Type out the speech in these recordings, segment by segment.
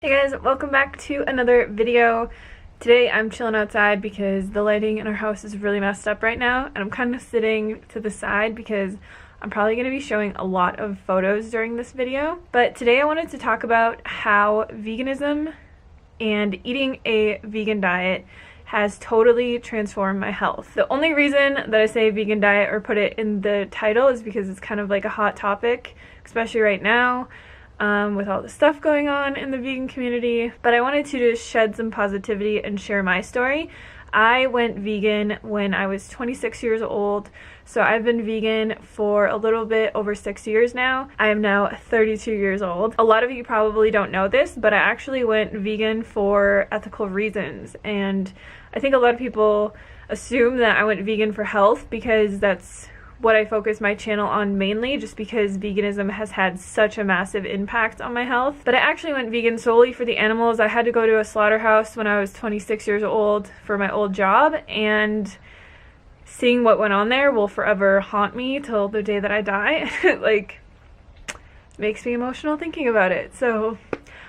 Hey guys, welcome back to another video. Today I'm chilling outside because the lighting in our house is really messed up right now, and I'm kind of sitting to the side because I'm probably going to be showing a lot of photos during this video. But today I wanted to talk about how veganism and eating a vegan diet has totally transformed my health. The only reason that I say vegan diet or put it in the title is because it's kind of like a hot topic, especially right now. With all the stuff going on in the vegan community, but I wanted to just shed some positivity and share my story. I went vegan when I was 26 years old, so I've been vegan for a little bit over 6 years now. I am now 32 years old. A lot of you probably don't know this, but I actually went vegan for ethical reasons, and I think a lot of people assume that I went vegan for health because that's what I focus my channel on mainly, just because veganism has had such a massive impact on my health. But I actually went vegan solely for the animals. I had to go to a slaughterhouse when I was 26 years old for my old job, and seeing what went on there will forever haunt me till the day that I die. Like, makes me emotional thinking about it. So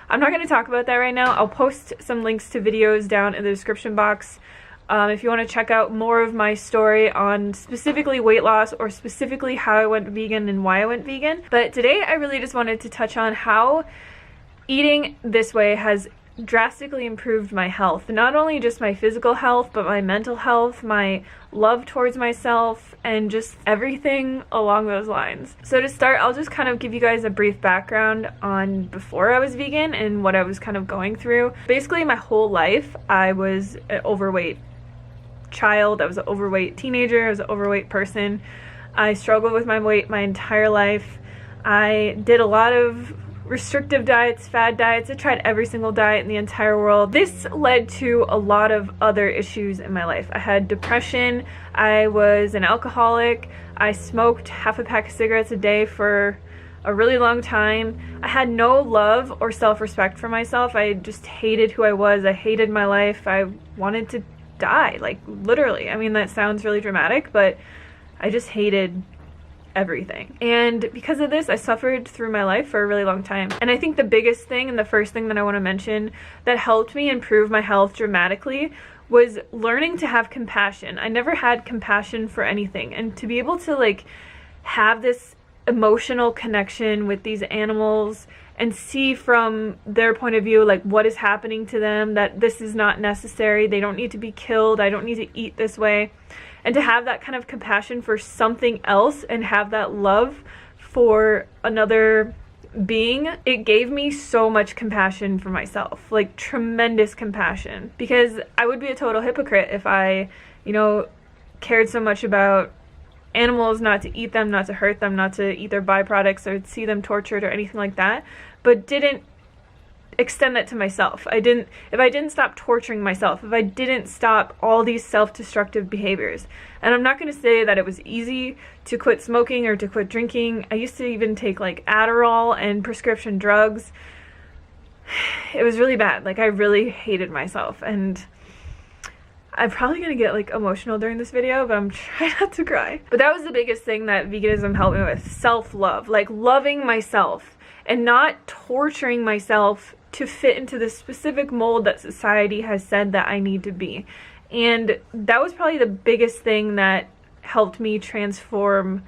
I'm not going to talk about that right now. I'll post some links to videos down in the description box. If you want to check out more of my story on specifically weight loss or specifically how I went vegan and why I went vegan. But today I really just wanted to touch on how eating this way has drastically improved my health. Not only just my physical health, but my mental health, my love towards myself, and just everything along those lines. So to start, I'll just kind of give you guys a brief background on before I was vegan and what I was kind of going through. Basically, my whole life, I was an overweight child. I was an overweight teenager. I was an overweight person. I struggled with my weight my entire life. I did a lot of restrictive diets, fad diets. I tried every single diet in the entire world. This led to a lot of other issues in my life. I had depression. I was an alcoholic. I smoked half a pack of cigarettes a day for a really long time. I had no love or self-respect for myself. I just hated who I was. I hated my life. I wanted to die, like literally. I mean, that sounds really dramatic, but I just hated everything. And because of this, I suffered through my life for a really long time. And I think the biggest thing and the first thing that I want to mention that helped me improve my health dramatically was learning to have compassion. I never had compassion for anything, and to be able to like have this emotional connection with these animals and see from their point of view like what is happening to them, that this is not necessary, they don't need to be killed, I don't need to eat this way, and to have that kind of compassion for something else and have that love for another being, it gave me so much compassion for myself, like tremendous compassion, because I would be a total hypocrite if I, cared so much about animals, not to eat them, not to hurt them, not to eat their byproducts or see them tortured or anything like that, but didn't extend that to myself. If I didn't stop torturing myself, if I didn't stop all these self-destructive behaviors. And I'm not going to say that it was easy to quit smoking or to quit drinking. I used to even take like Adderall and prescription drugs. It was really bad. Like, I really hated myself, and I'm probably going to get like emotional during this video, but I'm trying not to cry. But that was the biggest thing that veganism helped me with. Self-love, like loving myself and not torturing myself to fit into the specific mold that society has said that I need to be. And that was probably the biggest thing that helped me transform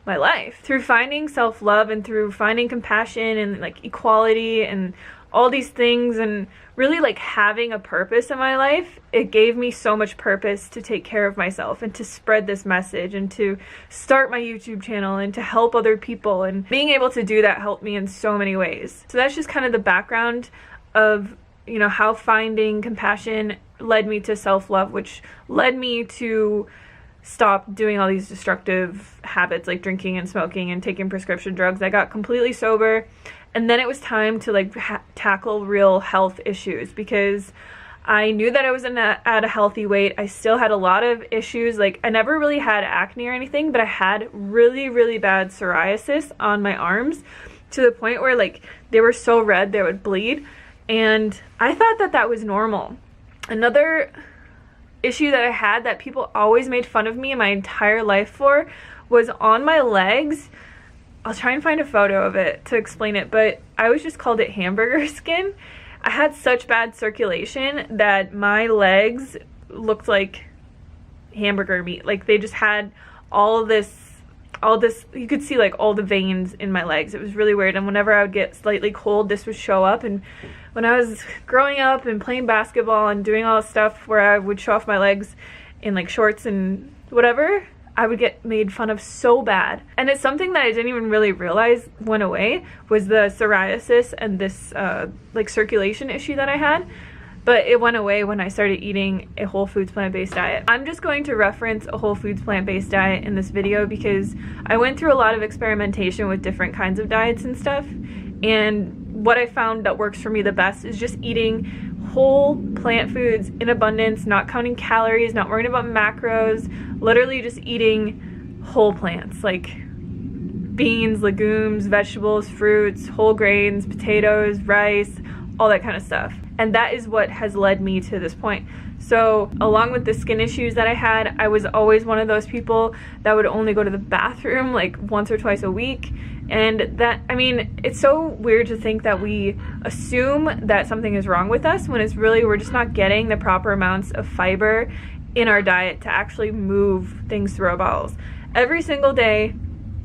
my life. Through finding self-love and through finding compassion and like equality and all these things, and really like having a purpose in my life, it gave me so much purpose to take care of myself and to spread this message and to start my YouTube channel and to help other people. And being able to do that helped me in so many ways. So that's just kind of the background of, how finding compassion led me to self-love, which led me to stop doing all these destructive habits like drinking and smoking and taking prescription drugs. I got completely sober. And then it was time to like tackle real health issues, because I knew that I was at a healthy weight. I still had a lot of issues. Like, I never really had acne or anything, but I had really, really bad psoriasis on my arms to the point where like they were so red they would bleed. And I thought that that was normal. Another issue that I had that people always made fun of me in my entire life for was on my legs. I'll try and find a photo of it to explain it, but I always just called it hamburger skin. I had such bad circulation that my legs looked like hamburger meat. Like they just had all this, you could see like all the veins in my legs. It was really weird. And whenever I would get slightly cold, this would show up. And when I was growing up and playing basketball and doing all this stuff where I would show off my legs in like shorts and whatever, I would get made fun of so bad. And it's something that I didn't even really realize went away, was the psoriasis and this like circulation issue that I had. But it went away when I started eating a whole foods plant-based diet. I'm just going to reference a whole foods plant-based diet in this video because I went through a lot of experimentation with different kinds of diets and stuff. And what I found that works for me the best is just eating whole plant foods in abundance, not counting calories, not worrying about macros, literally just eating whole plants like beans, legumes, vegetables, fruits, whole grains, potatoes, rice, all that kind of stuff. And that is what has led me to this point. So along with the skin issues that I had, I was always one of those people that would only go to the bathroom like once or twice a week. And that, I mean, it's so weird to think that we assume that something is wrong with us when it's really, we're just not getting the proper amounts of fiber in our diet to actually move things through our bowels. Every single day,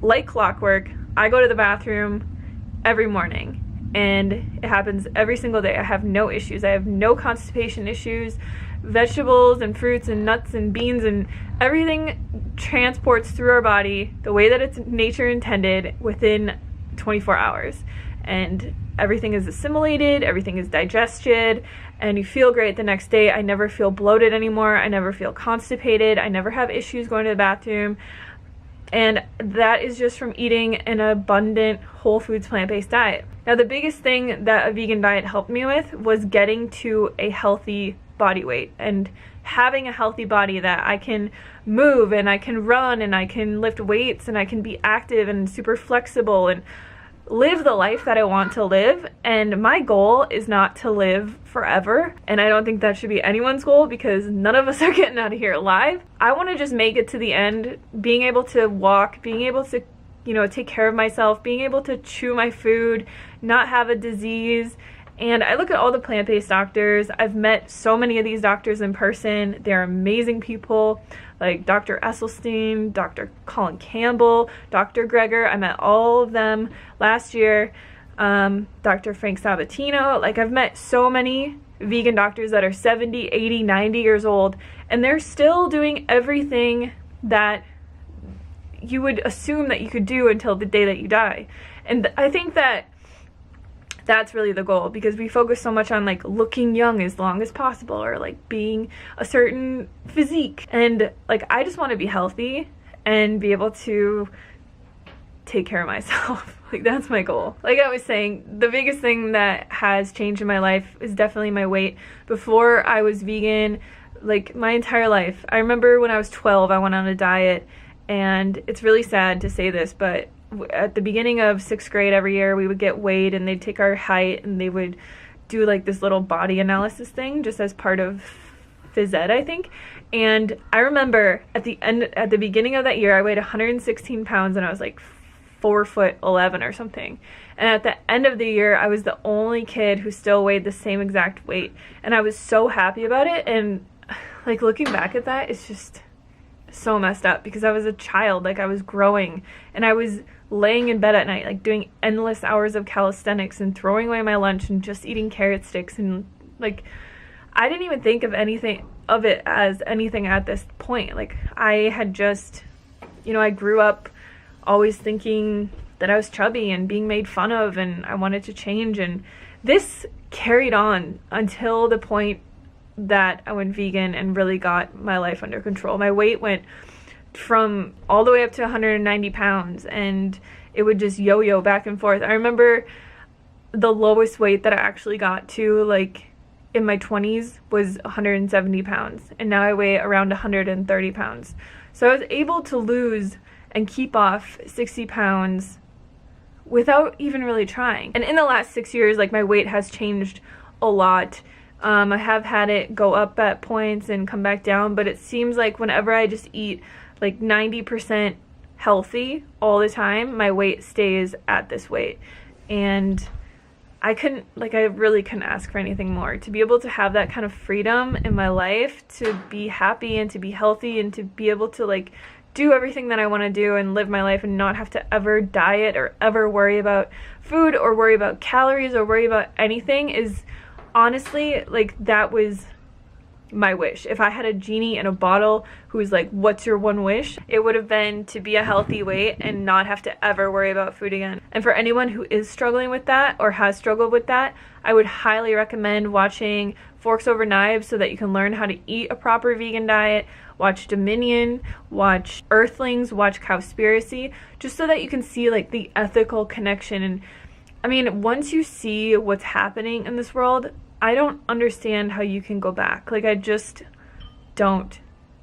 like clockwork, I go to the bathroom every morning. And it happens every single day. I have no issues. I have no constipation issues. Vegetables and fruits and nuts and beans and everything transports through our body the way that it's nature intended within 24 hours. And everything is assimilated, everything is digested, and you feel great the next day. I never feel bloated anymore. I never feel constipated. I never have issues going to the bathroom. And that is just from eating an abundant whole foods plant-based diet. Now, the biggest thing that a vegan diet helped me with was getting to a healthy body weight and having a healthy body that I can move and I can run and I can lift weights and I can be active and super flexible and live the life that I want to live. And my goal is not to live forever, and I don't think that should be anyone's goal because none of us are getting out of here alive. I want to just make it to the end, being able to walk, being able to, you know, take care of myself, being able to chew my food, not have a disease. And I look at all the plant-based doctors. I've met so many of these doctors in person. They're amazing people, like Dr. Esselstyn, Dr. Colin Campbell, Dr. Greger. I met all of them last year. Dr. Frank Sabatino. Like, I've met so many vegan doctors that are 70, 80, 90 years old, and they're still doing everything that you would assume that you could do until the day that you die. And I think that that's really the goal, because we focus so much on like looking young as long as possible or like being a certain physique. And like, I just want to be healthy and be able to take care of myself. Like, that's my goal. Like I was saying, the biggest thing that has changed in my life is definitely my weight. Before I was vegan, like my entire life, I remember when I was 12, I went on a diet, and it's really sad to say this, but at the beginning of 6th grade every year, we would get weighed and they'd take our height and they would do like this little body analysis thing just as part of phys ed, I think. And I remember at the beginning of that year, I weighed 116 pounds and I was like 4'11" or something. And at the end of the year, I was the only kid who still weighed the same exact weight. And I was so happy about it. And like, looking back at that, it's just so messed up, because I was a child, like I was growing, and I was laying in bed at night, like doing endless hours of calisthenics and throwing away my lunch and just eating carrot sticks. And like, I didn't even think of anything of it as anything at this point. Like, I had just, you know, I grew up always thinking that I was chubby and being made fun of, and I wanted to change. And this carried on until the point that I went vegan and really got my life under control. My weight went from all the way up to 190 pounds, and it would just yo-yo back and forth. I remember the lowest weight that I actually got to, like in my 20s, was 170 pounds, and now I weigh around 130 pounds. So I was able to lose and keep off 60 pounds without even really trying. And in the last 6 years, like, my weight has changed a lot. I have had it go up at points and come back down, but it seems like whenever I just eat like 90% healthy all the time, my weight stays at this weight. And I really couldn't ask for anything more. To be able to have that kind of freedom in my life, to be happy and to be healthy and to be able to like do everything that I want to do and live my life and not have to ever diet or ever worry about food or worry about calories or worry about anything is honestly, like, that was my wish. If I had a genie in a bottle who was like, what's your one wish? It would have been to be a healthy weight and not have to ever worry about food again. And for anyone who is struggling with that or has struggled with that, I would highly recommend watching Forks Over Knives so that you can learn how to eat a proper vegan diet. Watch Dominion, watch Earthlings, watch Cowspiracy, just so that you can see like the ethical connection. And I mean, once you see what's happening in this world, I don't understand how you can go back. Like, I just don't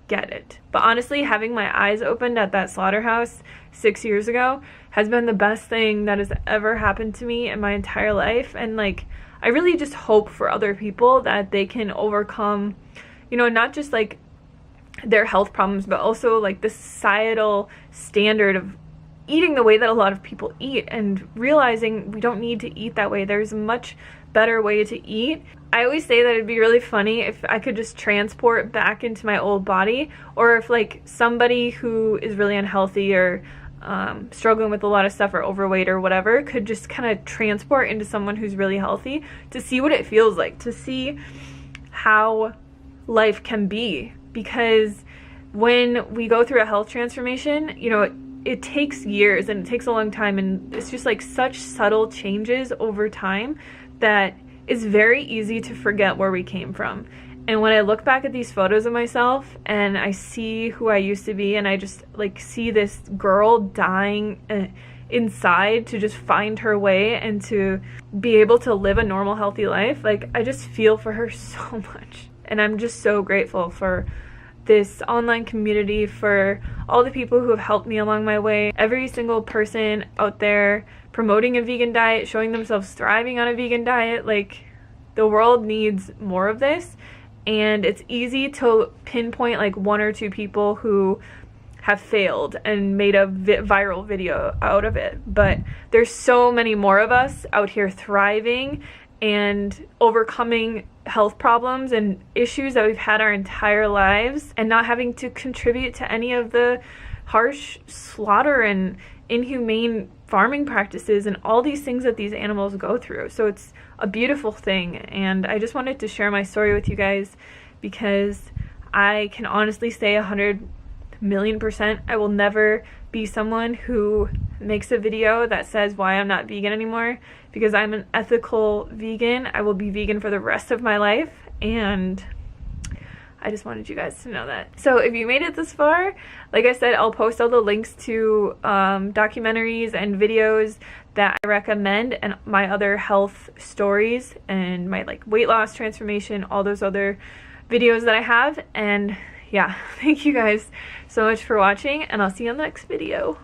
get it. But honestly, having my eyes opened at that slaughterhouse 6 years ago has been the best thing that has ever happened to me in my entire life. And like, I really just hope for other people that they can overcome, you know, not just like their health problems, but also like the societal standard of eating the way that a lot of people eat and realizing we don't need to eat that way. There's a much better way to eat. I always say that it'd be really funny if I could just transport back into my old body, or if like somebody who is really unhealthy or struggling with a lot of stuff or overweight or whatever could just kind of transport into someone who's really healthy to see what it feels like, to see how life can be. Because when we go through a health transformation, you know, it takes years and it takes a long time, and it's just like such subtle changes over time that it's very easy to forget where we came from. And when I look back at these photos of myself and I see who I used to be, and I just like see this girl dying inside to just find her way and to be able to live a normal, healthy life, like, I just feel for her so much. And I'm just so grateful for this online community, for all the people who have helped me along my way. Every single person out there promoting a vegan diet, showing themselves thriving on a vegan diet. Like, the world needs more of this. And it's easy to pinpoint like one or two people who have failed and made a viral video out of it. But there's so many more of us out here thriving and overcoming health problems and issues that we've had our entire lives, and not having to contribute to any of the harsh slaughter and inhumane farming practices and all these things that these animals go through. So it's a beautiful thing, and I just wanted to share my story with you guys because I can honestly say 100,000,000% I will never be someone who makes a video that says why I'm not vegan anymore, because I'm an ethical vegan. I will be vegan for the rest of my life, and I just wanted you guys to know that. So if you made it this far, like I said, I'll post all the links to documentaries and videos that I recommend, and my other health stories and my like weight loss transformation, all those other videos that I have. And yeah, thank you guys so much for watching, and I'll see you on the next video.